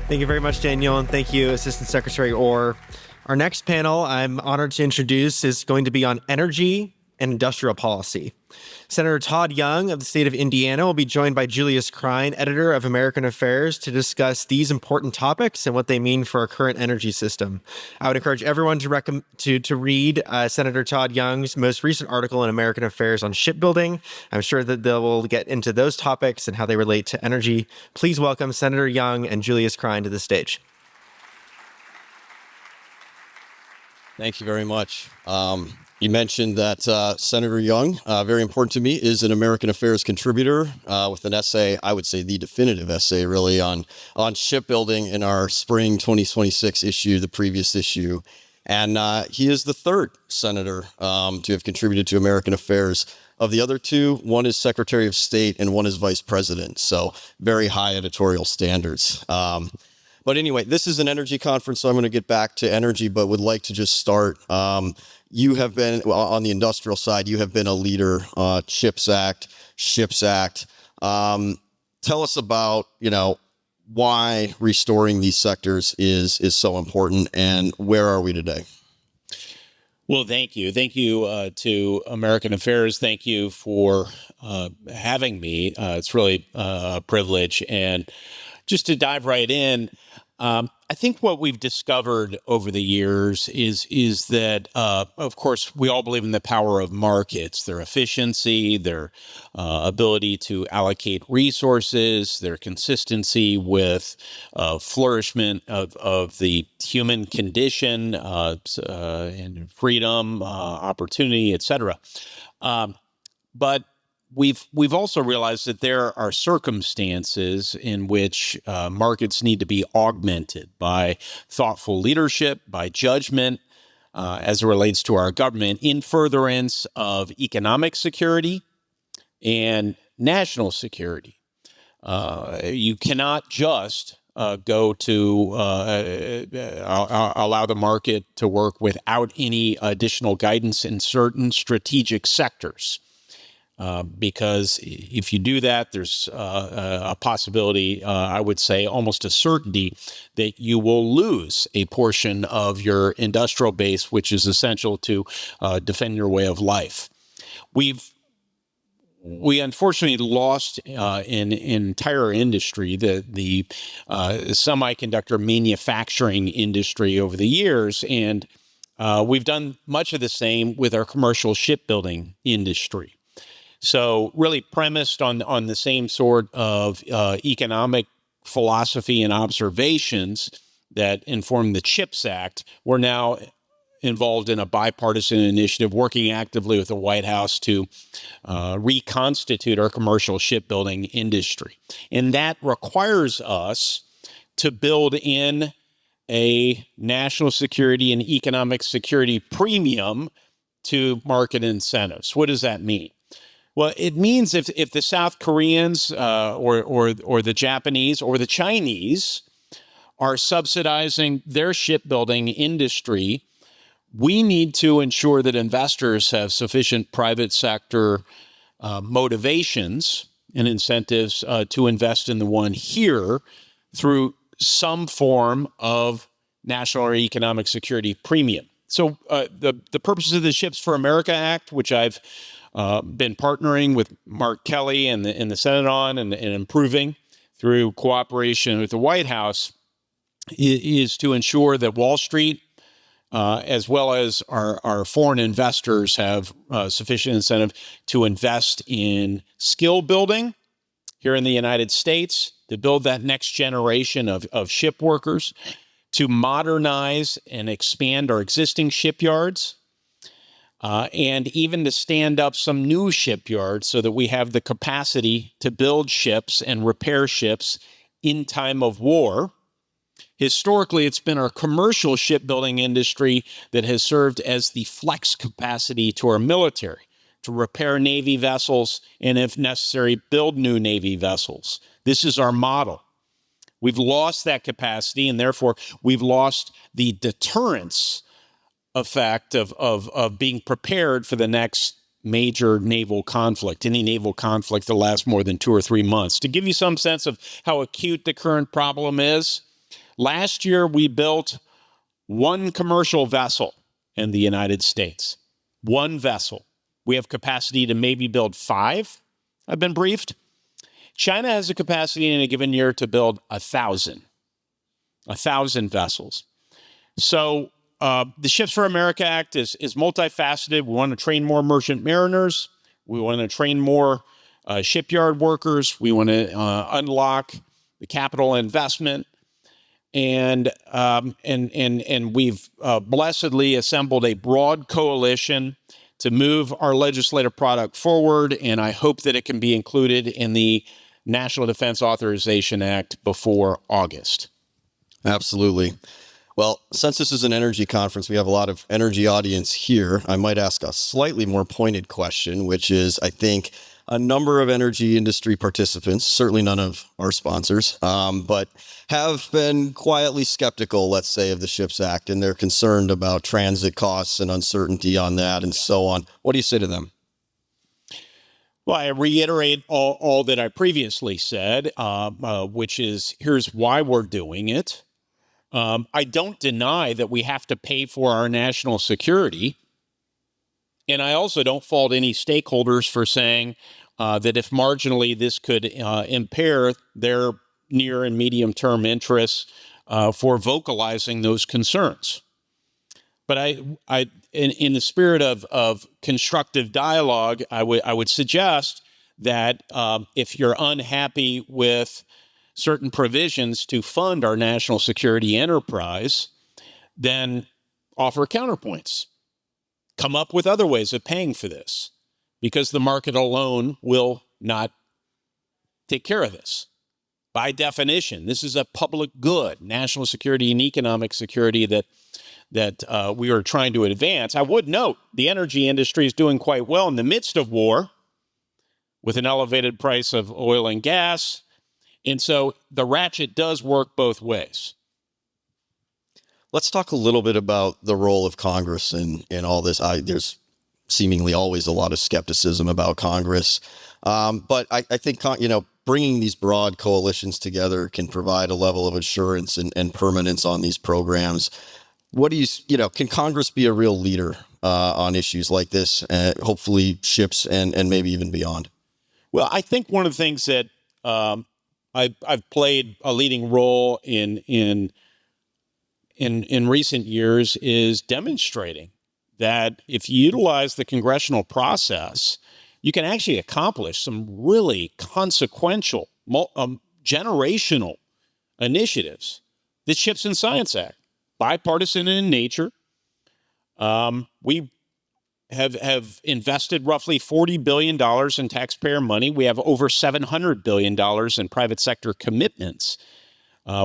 Thank you very much, Daniel, and thank you, Assistant Secretary Orr. Our next panel I'm honored to introduce is going to be on energy and industrial policy. Senator Todd Young of the state of Indiana will be joined by Julius Krein, editor of American Affairs, to discuss these important topics and what they mean for our current energy system. I would encourage everyone to read Senator Todd Young's most recent article in American Affairs on shipbuilding. I'm sure that they will get into those topics and how they relate to energy. Please welcome Senator Young and Julius Krein to the stage. Thank you very much. You mentioned that Senator Young, very important to me, is an American Affairs contributor with an essay, I would say the definitive essay really, on shipbuilding in our spring 2026 issue, the previous issue. And he is the third senator to have contributed to American Affairs. Of the other two, one is Secretary of State and one is Vice President. So very high editorial standards. But anyway, this is an energy conference, so I'm going to get back to energy, but would like to just start. You have been, on the industrial side, you have been a leader, CHIPS Act, SHIPS Act. Tell us about, why restoring these sectors is so important, and where are we today? Well, thank you. Thank you to American Affairs. Thank you for having me. It's really a privilege. And just to dive right in, I think what we've discovered over the years is that, of course, we all believe in the power of markets, their efficiency, their ability to allocate resources, their consistency with flourishment of the human condition and freedom, opportunity, etc. But we've also realized that there are circumstances in which markets need to be augmented by thoughtful leadership, by judgment, as it relates to our government, in furtherance of economic security and national security. You cannot just go to allow the market to work without any additional guidance in certain strategic sectors. Because if you do that, there's a possibility, I would say almost a certainty, that you will lose a portion of your industrial base, which is essential to defend your way of life. We unfortunately lost an entire industry, the semiconductor manufacturing industry over the years, and we've done much of the same with our commercial shipbuilding industry. So really premised on the same sort of economic philosophy and observations that informed the CHIPS Act, we're now involved in a bipartisan initiative working actively with the White House to reconstitute our commercial shipbuilding industry. And that requires us to build in a national security and economic security premium to market incentives. What does that mean? Well, it means if the South Koreans or the Japanese or the Chinese are subsidizing their shipbuilding industry, we need to ensure that investors have sufficient private sector motivations and incentives to invest in the one here through some form of national or economic security premium. So the purpose of the Ships for America Act, which I've been partnering with Mark Kelly and the Senate on and improving through cooperation with the White House, is to ensure that Wall Street, as well as our foreign investors, have sufficient incentive to invest in skill building here in the United States, to build that next generation of ship workers, to modernize and expand our existing shipyards, and even to stand up some new shipyards so that we have the capacity to build ships and repair ships in time of war. Historically, it's been our commercial shipbuilding industry that has served as the flex capacity to our military, to repair Navy vessels and, if necessary, build new Navy vessels. This is our model. We've lost that capacity, and therefore we've lost the deterrence effect of being prepared for the next major naval conflict, any naval conflict that lasts more than 2 or 3 months. To give you some sense of how acute the current problem is, Last year, we built one commercial vessel in the United States. One vessel. We have capacity to maybe build 5, I've been briefed. China has a capacity in a given year to build 1,000 vessels. So the Ships for America Act is multifaceted. We want to train more merchant mariners. We want to train more shipyard workers. We want to unlock the capital investment. And we've blessedly assembled a broad coalition to move our legislative product forward, and I hope that it can be included in the National Defense Authorization Act before August. Absolutely. Well, since this is an energy conference, we have a lot of energy audience here. I might ask a slightly more pointed question, which is, I think, a number of energy industry participants, certainly none of our sponsors, but have been quietly skeptical, let's say, of the SHIPS Act, and they're concerned about transit costs and uncertainty on that and so on. What do you say to them? Well, I reiterate all that I previously said, which is, here's why we're doing it. I don't deny that we have to pay for our national security. And I also don't fault any stakeholders for saying that if marginally this could impair their near and medium term interests for vocalizing those concerns. But I in the spirit of constructive dialogue, I would suggest that if you're unhappy with certain provisions to fund our national security enterprise, then offer counterpoints. Come up with other ways of paying for this, because the market alone will not take care of this. By definition, this is a public good, national security and economic security that we are trying to advance. I would note the energy industry is doing quite well in the midst of war with an elevated price of oil and gas. And so the ratchet does work both ways. Let's talk a little bit about the role of Congress in all this. There's seemingly always a lot of skepticism about Congress. But I think, bringing these broad coalitions together can provide a level of assurance and permanence on these programs. What do can Congress be a real leader on issues like this, hopefully ships and maybe even beyond? Well, I think one of the things that I've played a leading role in recent years is demonstrating that if you utilize the congressional process, you can actually accomplish some really consequential, generational initiatives. The Chips and Science Act, bipartisan in nature. We have invested roughly $40 billion in taxpayer money. We have over $700 billion in private sector commitments.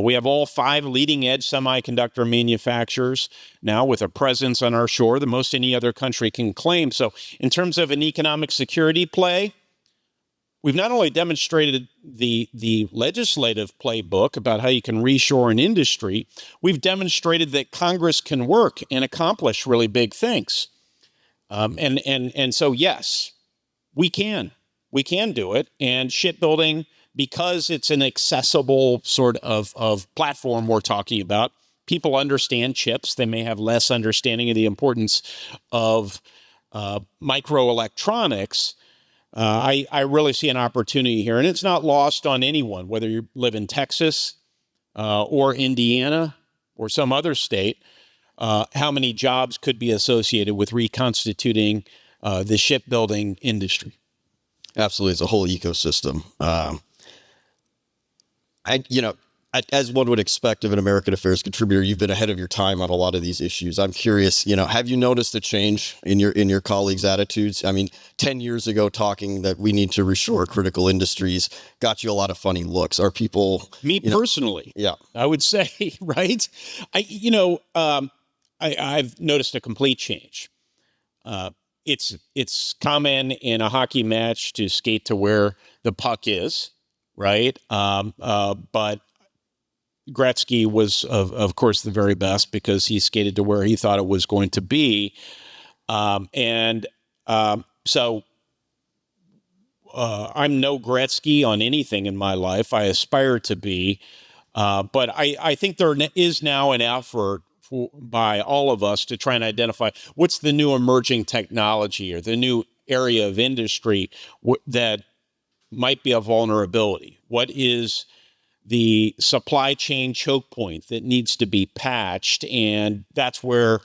We have all 5 leading-edge semiconductor manufacturers now with a presence on our shore, the most any other country can claim. So in terms of an economic security play, we've not only demonstrated the legislative playbook about how you can reshore an industry, we've demonstrated that Congress can work and accomplish really big things. And so, yes, we can do it. And shipbuilding, because it's an accessible sort of platform we're talking about, people understand chips. They may have less understanding of the importance of microelectronics. I really see an opportunity here, and it's not lost on anyone, whether you live in Texas or Indiana or some other state, how many jobs could be associated with reconstituting the shipbuilding industry. Absolutely. It's a whole ecosystem. As one would expect of an American Affairs contributor, you've been ahead of your time on a lot of these issues. I'm curious, have you noticed a change in your colleagues' attitudes? I mean, 10 years ago, talking that we need to reshore critical industries got you a lot of funny looks. Are people... Me personally, yeah, I would say, right? I've noticed a complete change. It's common in a hockey match to skate to where the puck is, right? But Gretzky was, of course, the very best because he skated to where he thought it was going to be. So I'm no Gretzky on anything in my life. I aspire to be. But I think there is now an effort by all of us to try and identify what's the new emerging technology or the new area of industry that might be a vulnerability. What is the supply chain choke point that needs to be patched? And that's where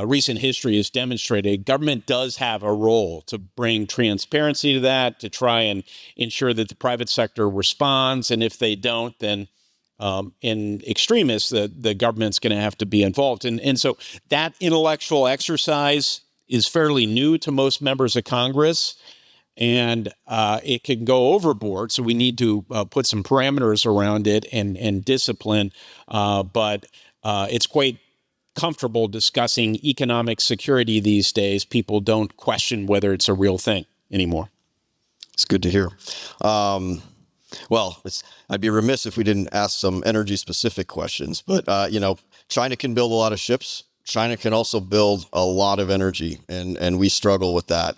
recent history has demonstrated government does have a role to bring transparency to that, to try and ensure that the private sector responds. And if they don't, then in extremis, the government's going to have to be involved. And so that intellectual exercise is fairly new to most members of Congress, and it can go overboard. So we need to put some parameters around it and discipline. But it's quite comfortable discussing economic security these days. People don't question whether it's a real thing anymore. It's good to hear. Well, I'd be remiss if we didn't ask some energy-specific questions. But, China can build a lot of ships. China can also build a lot of energy, and we struggle with that.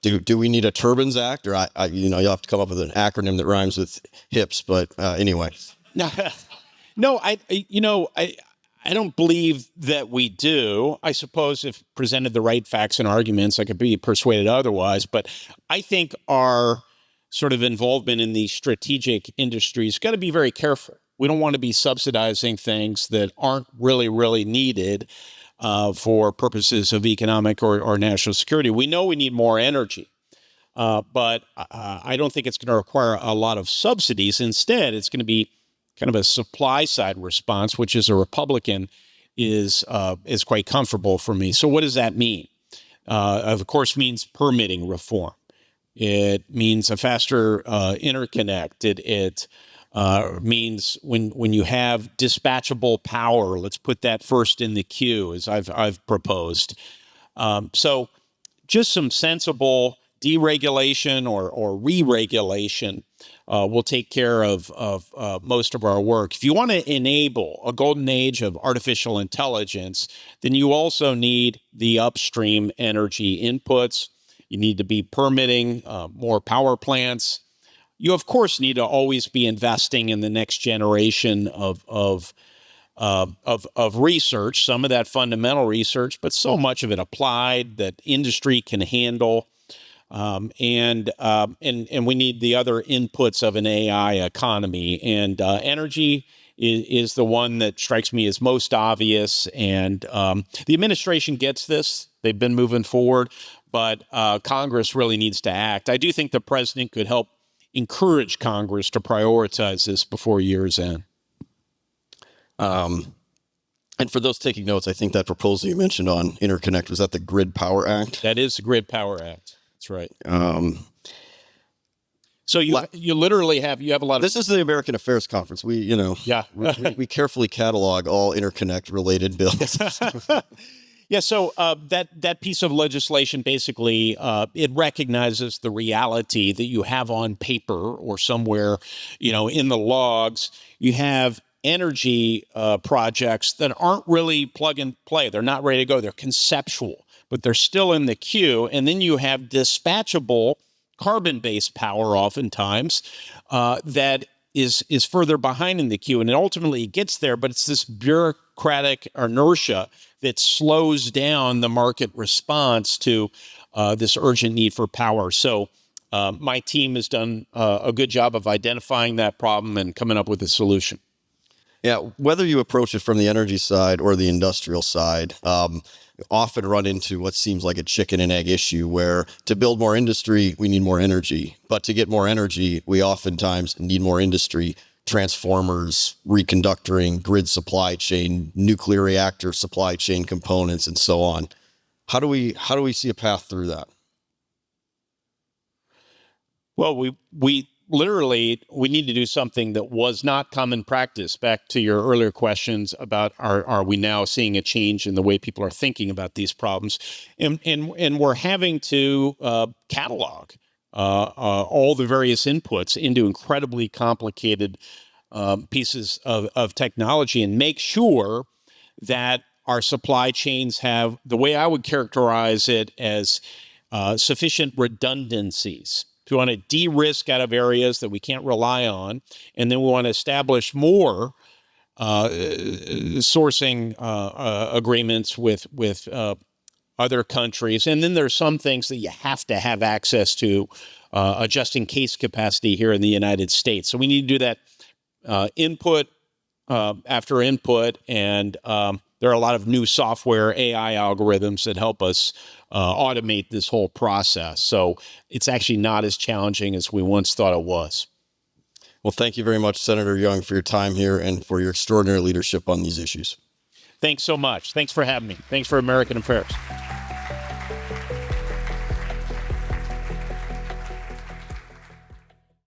Do we need a Turbines Act? Or, you'll have to come up with an acronym that rhymes with hips. But anyway. No, I don't believe that we do. I suppose if presented the right facts and arguments, I could be persuaded otherwise. But I think our sort of involvement in these strategic industries got to be very careful. We don't want to be subsidizing things that aren't really, really needed for purposes of economic or national security. We know we need more energy, but I don't think it's going to require a lot of subsidies. Instead, it's going to be kind of a supply side response, which as a Republican is quite comfortable for me. So what does that mean? Of course, means permitting reform. It means a faster interconnect. It means when you have dispatchable power, let's put that first in the queue, as I've proposed. So just some sensible deregulation or re-regulation will take care of most of our work. If you want to enable a golden age of artificial intelligence, then you also need the upstream energy inputs. You need to be permitting more power plants. You, of course, need to always be investing in the next generation of research, some of that fundamental research, but so much of it applied that industry can handle. And we need the other inputs of an AI economy. And energy is the one that strikes me as most obvious. And the administration gets this. They've been moving forward, but Congress really needs to act. I do think the president could help encourage Congress to prioritize this before year's end. And for those taking notes, I think that proposal you mentioned on interconnect, was that the Grid Power Act? That is the Grid Power Act. That's right. So you literally have a lot of. This is the American Affairs Conference. We carefully catalog all interconnect related bills. Yeah. So that piece of legislation basically it recognizes the reality that you have on paper or somewhere, in the logs. You have energy projects that aren't really plug and play. They're not ready to go. They're conceptual, but they're still in the queue. And then you have dispatchable carbon-based power oftentimes that is further behind in the queue. And it ultimately gets there, but it's this bureaucratic inertia that slows down the market response to this urgent need for power. So my team has done a good job of identifying that problem and coming up with a solution. Yeah, whether you approach it from the energy side or the industrial side, often run into what seems like a chicken and egg issue where to build more industry, we need more energy. But to get more energy, we oftentimes need more industry, transformers, reconductoring, grid supply chain, nuclear reactor supply chain components, and so on. How do we see a path through that? Well, we literally need to do something that was not common practice. Back to your earlier questions about are we now seeing a change in the way people are thinking about these problems, and we're having to catalog all the various inputs into incredibly complicated pieces of technology and make sure that our supply chains have the way I would characterize it as sufficient redundancies. So we want to de-risk out of areas that we can't rely on, and then we want to establish more sourcing agreements with other countries. And then there's some things that you have to have access to, just in case capacity here in the United States. So we need to do that input after input, and there are a lot of new software, AI algorithms that help us automate this whole process. So it's actually not as challenging as we once thought it was. Well, thank you very much, Senator Young, for your time here and for your extraordinary leadership on these issues. Thanks so much. Thanks for having me. Thanks for American Affairs.